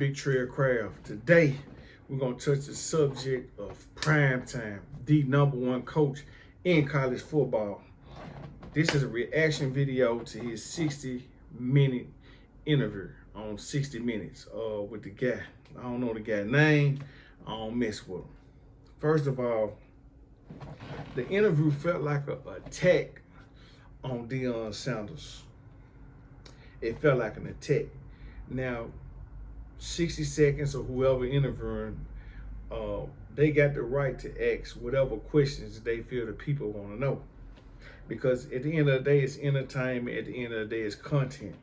Big Trail Craft. Today, we're going to touch the subject of prime time, the number one coach in college football. This is a reaction video to his 60-minute interview on 60 Minutes with the guy. I don't know the guy's name. I don't mess with him. First of all, the interview felt like an attack on Deion Sanders. It felt like an attack. Now, 60 seconds or whoever interviewing, they got the right to ask whatever questions they feel the people want to know. Because at the end of the day, it's entertainment. At the end of the day, it's content.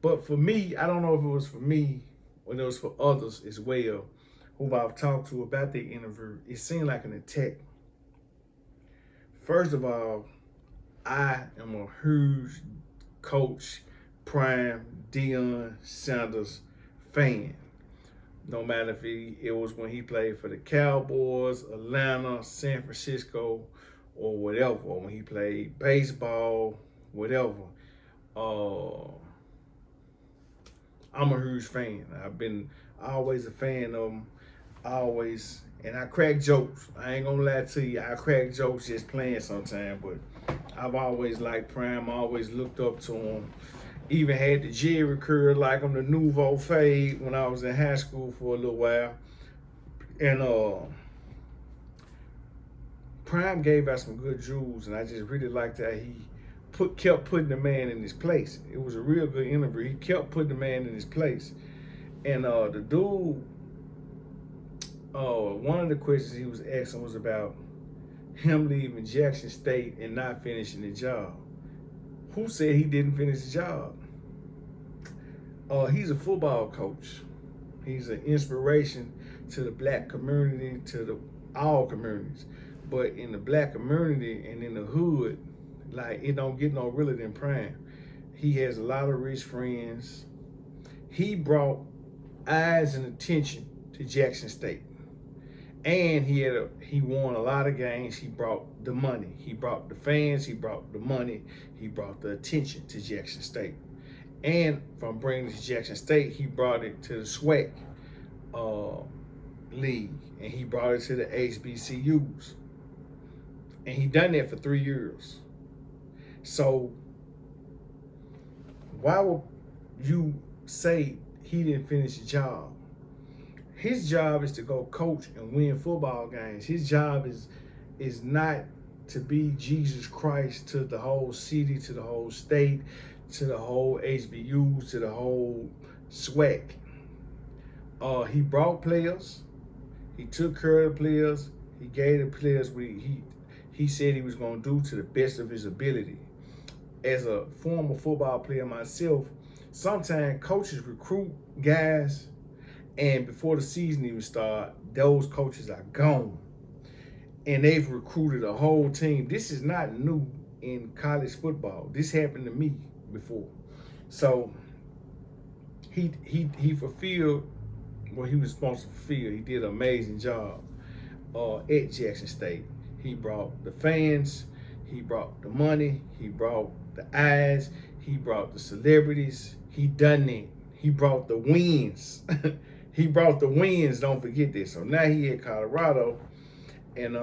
But for me, I don't know if it was for me or it was for others as well, who I've talked to about the interview. It seemed like an attack. First of all, I am a huge coach, prime Deion Sanders fan. No matter if it was when he played for the Cowboys, Atlanta, San Francisco, or whatever, or when he played baseball, whatever. I'm a huge fan. I've been always a fan of him. And I crack jokes. I ain't gonna lie to you. I crack jokes just playing sometimes, but I've always liked Prime. I always looked up to him. Even had the Jerry curl like him, the Nouveau fade when I was in high school for a little while. And Prime gave out some good jewels, and I just really liked that he kept putting the man in his place. It was a real good interview. He kept putting the man in his place. And the dude, one of the questions he was asking was about him leaving Jackson State and not finishing the job. Who said he didn't finish the job? He's a football coach. He's an inspiration to the black community, to all communities. But in the black community and in the hood, like, it don't get no realer than Prime. He has a lot of rich friends. He brought eyes and attention to Jackson State. And he won a lot of games. He brought the money. He brought the fans. He brought the money. He brought the attention to Jackson State. And from bringing it to Jackson State, he brought it to the SWAC league. And he brought it to the HBCUs. And he done that for 3 years. So why would you say he didn't finish the job? His job is to go coach and win football games. His job is not to be Jesus Christ to the whole city, to the whole state, to the whole HBUs, to the whole SWAC. He brought players. He took care of the players. He gave the players what he said he was going to do to the best of his ability. As a former football player myself, sometimes coaches recruit guys, and before the season even starts, those coaches are gone. And they've recruited a whole team. This is not new in college football. This happened to me before. So he fulfilled what he was supposed to fulfill. He did an amazing job at Jackson State. He brought the fans, he brought the money, he brought the eyes, he brought the celebrities. He done it. He brought the wins. He brought the wins, don't forget this. So now he at Colorado, and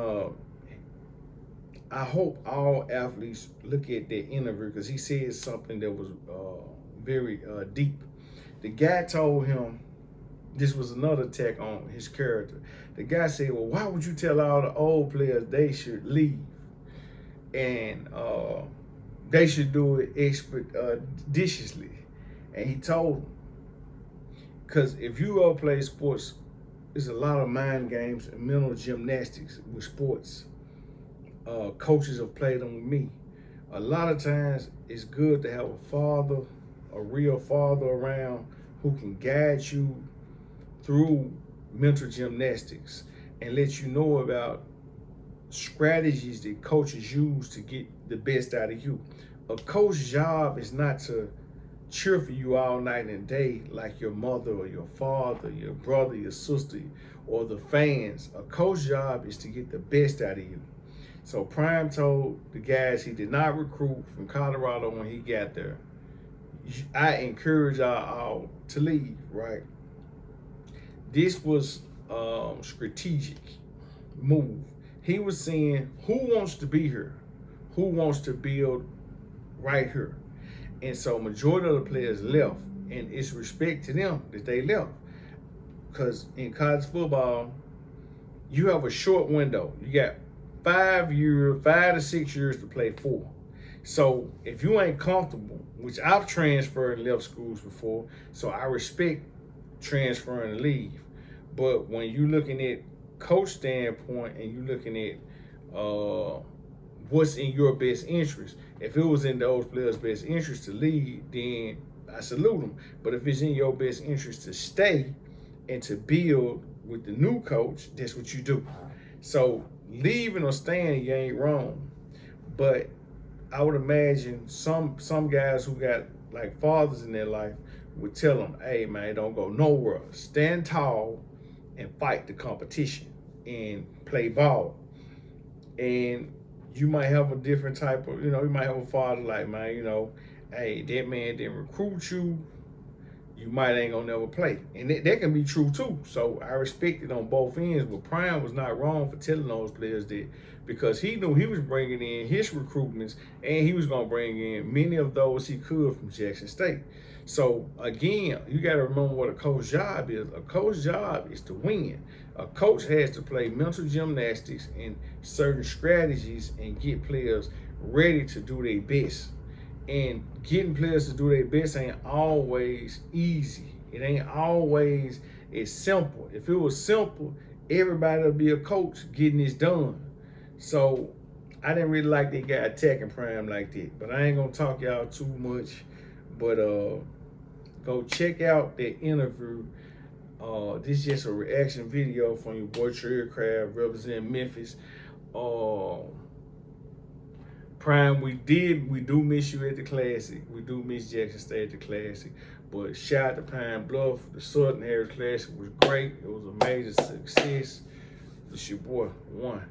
I hope all athletes look at that interview, because he said something that was very deep. The guy told him, this was another attack on his character. The guy said, well, why would you tell all the old players they should leave? And they should do it expeditiously. And he told him, because if you all play sports, there's a lot of mind games and mental gymnastics with sports. Coaches have played them with me. A lot of times it's good to have a father, a real father around who can guide you through mental gymnastics and let you know about strategies that coaches use to get the best out of you. A coach's job is not to cheer for you all night and day like your mother or your father, your brother, your sister, or the fans. A coach's job is to get the best out of you. So Prime told the guys he did not recruit from Colorado when he got there, I encourage y'all all to leave, right? this was strategic move. He was saying, who wants to be here? Who wants to build right here? And so majority of the players left, and it's respect to them that they left. Because in college football, you have a short window. You got 5 to 6 years to play for. So if you ain't comfortable, which I've transferred and left schools before, so I respect transferring and leave. But when you looking at coach standpoint and you looking at what's in your best interest, if it was in those players' best interest to leave, then I salute them. But if it's in your best interest to stay and to build with the new coach, that's what you do. So leaving or staying, you ain't wrong. But I would imagine some guys who got like fathers in their life would tell them, hey man, don't go nowhere. Stand tall and fight the competition and play ball. And you might have a different type of, you might have a father like, man, hey, that man didn't recruit you. You might ain't gonna never play. And that can be true too. So I respect it on both ends, but Prime was not wrong for telling those players that, because he knew he was bringing in his recruitments and he was gonna bring in many of those he could from Jackson State. So again, you gotta remember what a coach's job is. A coach's job is to win. A coach has to play mental gymnastics and certain strategies and get players ready to do their best. And getting players to do their best ain't always easy. It ain't always as simple. If it was simple, everybody would be a coach getting this done. So I didn't really like that guy attacking Prime like that. But I ain't gonna talk y'all too much. But go check out that interview. This is just a reaction video from your boy Trey Craft representing Memphis. Prime, we do miss you at the Classic. We do miss Jackson State at the Classic. But shout out to Pine Bluff. The Southern Harris Classic was great. It was a major success. It's your boy, One.